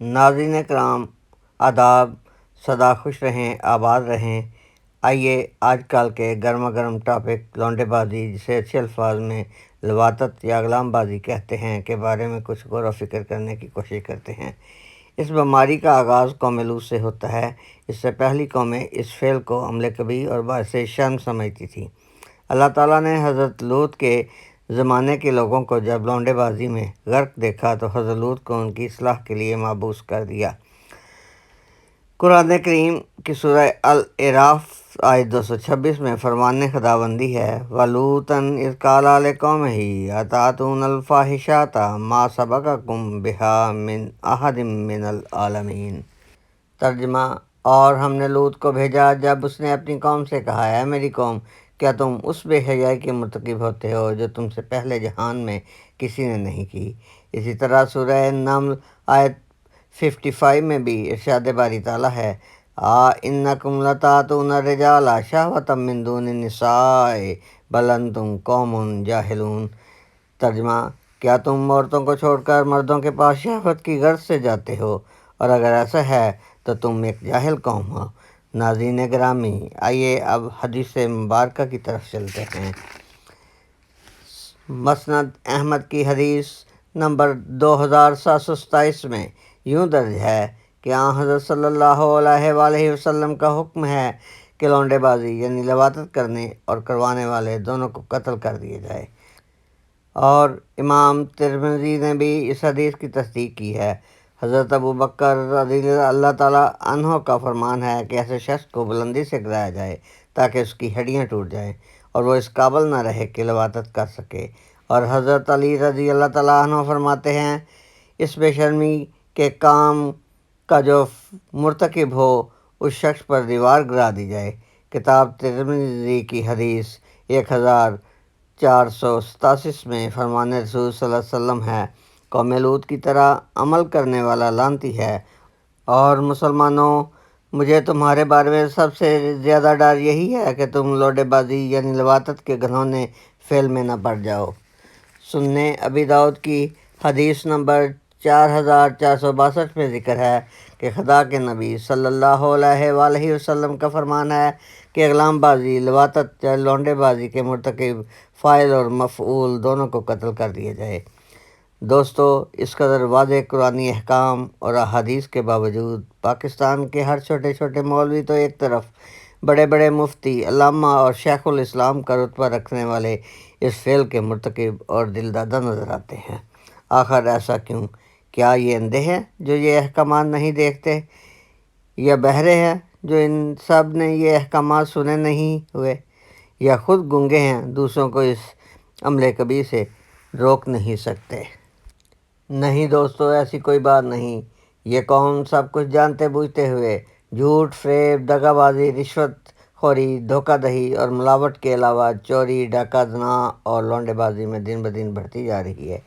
ناظرین کرام آداب، سدا خوش رہیں، آباد رہیں۔ آئیے آج کل کے گرما گرم ٹاپک لونڈے بازی، جسے اچھے الفاظ میں لواطت یا اغلام بازی کہتے ہیں، کے بارے میں کچھ غور و فکر کرنے کی کوشش کرتے ہیں۔ اس بیماری کا آغاز قوم لوط سے ہوتا ہے۔ اس سے پہلی قومیں اس فعل کو عمل کبیر اور باعث شرم سمجھتی تھیں۔ اللہ تعالیٰ نے حضرت لوط کے زمانے کے لوگوں کو جب لونڈے بازی میں غرق دیکھا تو حضرت لوط کو ان کی اصلاح کے لیے مبعوث کر دیا۔ قرآن کریم کی سورہ الاعراف آیت 226 میں فرمان خداوندی ہے، وَلُوطًا اِذ قَالَ لِقَوْمِهِ أَتَأْتُونَ الْفَاحِشَةَ مَا سَبَقَكُم بِهَا مِنْ أَحَدٍ مِّنَ الْعَالَمِينَ۔ ترجمہ: اور ہم نے لوط کو بھیجا جب اس نے اپنی قوم سے کہا، اے میری قوم، کیا تم اس بے حیائی کے مرتکب ہوتے ہو جو تم سے پہلے جہان میں کسی نے نہیں کی۔ اسی طرح سورہ نمل آیت 55 میں بھی ارشاد باری تعالیٰ ہے، اِنَّکُمْ لَتَأْتُونَ الرِّجَالَ شَہْوَةً مِّن دُونِ النِّسَاءِ بَلْ أَنتُمْ قَوْمٌ جَاہِلُونَ۔ ترجمہ: کیا تم عورتوں کو چھوڑ کر مردوں کے پاس شہوت کی غرض سے جاتے ہو، اور اگر ایسا ہے تو تم ایک جاہل قوم ہو۔ ناظرین گرامی، آئیے اب حدیث مبارکہ کی طرف چلتے ہیں۔ مسند احمد کی حدیث نمبر 2727 میں یوں درج ہے کہ حضرت صلی اللہ علیہ وآلہ وسلم کا حکم ہے کہ لونڈے بازی یعنی لواطت کرنے اور کروانے والے دونوں کو قتل کر دیا جائے، اور امام ترمذی نے بھی اس حدیث کی تصدیق کی ہے۔ حضرت ابو بکر رضی اللہ تعالیٰ عنہ کا فرمان ہے کہ ایسے شخص کو بلندی سے گرایا جائے تاکہ اس کی ہڈیاں ٹوٹ جائیں اور وہ اس قابل نہ رہے کہ لواطت کر سکے۔ اور حضرت علی رضی اللہ تعالیٰ عنہ فرماتے ہیں، اس بے شرمی کے کام کا جو مرتکب ہو اس شخص پر دیوار گرا دی جائے۔ کتاب ترمذی کی حدیث 1487 میں فرمان رسول صلی اللہ علیہ وسلم ہے، قوم لوط کی طرح عمل کرنے والا لعنتی ہے، اور مسلمانوں، مجھے تمہارے بارے میں سب سے زیادہ ڈر یہی ہے کہ تم لونڈے بازی یعنی لواطت کے گھنونے فعل میں نہ پڑ جاؤ۔ سنن ابی داؤد کی حدیث نمبر 4462 میں ذکر ہے کہ خدا کے نبی صلی اللہ علیہ وآلہ وسلم کا فرمان ہے کہ اغلام بازی، لواطت یا لونڈے بازی کے مرتکب فاعل اور مفعول دونوں کو قتل کر دیا جائے۔ دوستو، اس قدر واضح قرآنی احکام اور احادیث کے باوجود پاکستان کے ہر چھوٹے چھوٹے مولوی تو ایک طرف، بڑے بڑے مفتی، علامہ اور شیخ الاسلام کا رتبہ رکھنے والے اس فعل کے مرتکب اور دل دادہ نظر آتے ہیں۔ آخر ایسا کیوں؟ کیا یہ اندھے ہیں جو یہ احکامات نہیں دیکھتے، یا بہرے ہیں جو ان سب نے یہ احکامات سنے نہیں ہوئے، یا خود گنگے ہیں، دوسروں کو اس عمل کبیر سے روک نہیں سکتے؟ نہیں دوستو، ایسی کوئی بات نہیں۔ یہ قوم سب کچھ جانتے بوجھتے ہوئے جھوٹ، فریب، دغا بازی، رشوت خوری، دھوکہ دہی اور ملاوٹ کے علاوہ چوری، ڈاکہ، زنا اور لونڈے بازی میں دن بدن بڑھتی جا رہی ہے،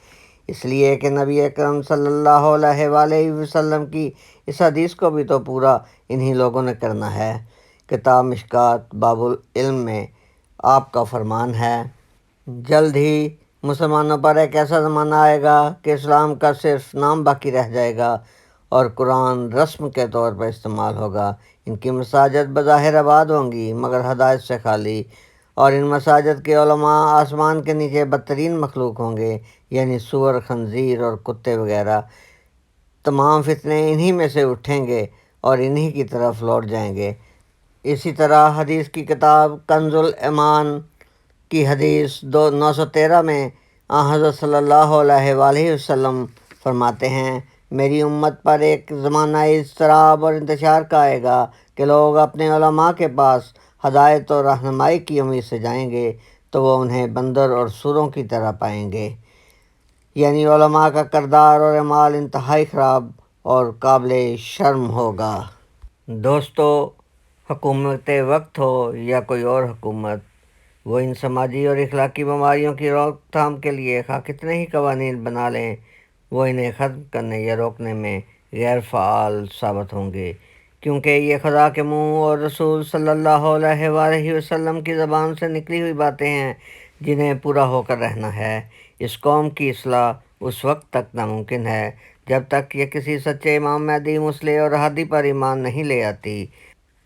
اس لیے کہ نبی اکرم صلی اللہ علیہ وآلہ وسلم کی اس حدیث کو بھی تو پورا انہی لوگوں نے کرنا ہے۔ کتاب مشکوٰۃ باب العلم میں آپ کا فرمان ہے، جلد ہی مسلمانوں پر ایک ایسا زمانہ آئے گا کہ اسلام کا صرف نام باقی رہ جائے گا اور قرآن رسم کے طور پر استعمال ہوگا۔ ان کی مساجد بظاہر آباد ہوں گی مگر ہدایت سے خالی، اور ان مساجد کے علماء آسمان کے نیچے بدترین مخلوق ہوں گے، یعنی سور، خنزیر اور کتے وغیرہ۔ تمام فتنے انہی میں سے اٹھیں گے اور انہی کی طرف لوٹ جائیں گے۔ اسی طرح حدیث کی کتاب کنز الایمان کی حدیث 913 میں حضرت صلی اللہ علیہ وآلہ وسلم فرماتے ہیں، میری امت پر ایک زمانہ اضطراب اور انتشار کا آئے گا کہ لوگ اپنے علماء کے پاس ہدایت اور رہنمائی کی امید سے جائیں گے تو وہ انہیں بندر اور سوروں کی طرح پائیں گے، یعنی علماء کا کردار اور اعمال انتہائی خراب اور قابل شرم ہوگا۔ دوستو، حکومت وقت ہو یا کوئی اور حکومت، وہ ان سماجی اور اخلاقی بیماریوں کی روک تھام کے لیے خواہ کتنے ہی قوانین بنا لیں، وہ انہیں ختم کرنے یا روکنے میں غیر فعال ثابت ہوں گے، کیونکہ یہ خدا کے منہ اور رسول صلی اللہ علیہ وآلہ وسلم کی زبان سے نکلی ہوئی باتیں ہیں جنہیں پورا ہو کر رہنا ہے۔ اس قوم کی اصلاح اس وقت تک ناممکن ہے جب تک یہ کسی سچے امام مہدی مسلح اور ہادی پر ایمان نہیں لے آتی۔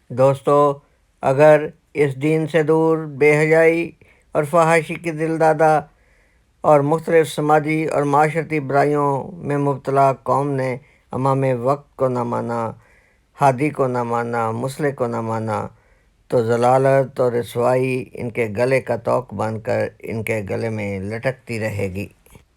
دوستو، اگر اس دین سے دور بے حیائی اور فحاشی کی دل دادا اور مختلف سماجی اور معاشرتی برائیوں میں مبتلا قوم نے امام وقت کو نہ مانا، ہادی کو نہ مانا، مسلح کو نہ مانا، تو ضلالت اور رسوائی ان کے گلے کا توق بن کر ان کے گلے میں لٹکتی رہے گی۔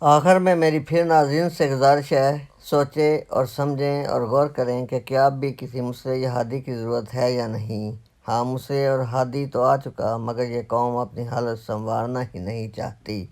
آخر میں میری پھر ناظرین سے گزارش ہے، سوچیں اور سمجھیں اور غور کریں کہ کیا اب بھی کسی مسلح یا ہادی کی ضرورت ہے یا نہیں۔ ہاں، مسلح اور ہادی تو آ چکا، مگر یہ قوم اپنی حالت سنوارنا ہی نہیں چاہتی۔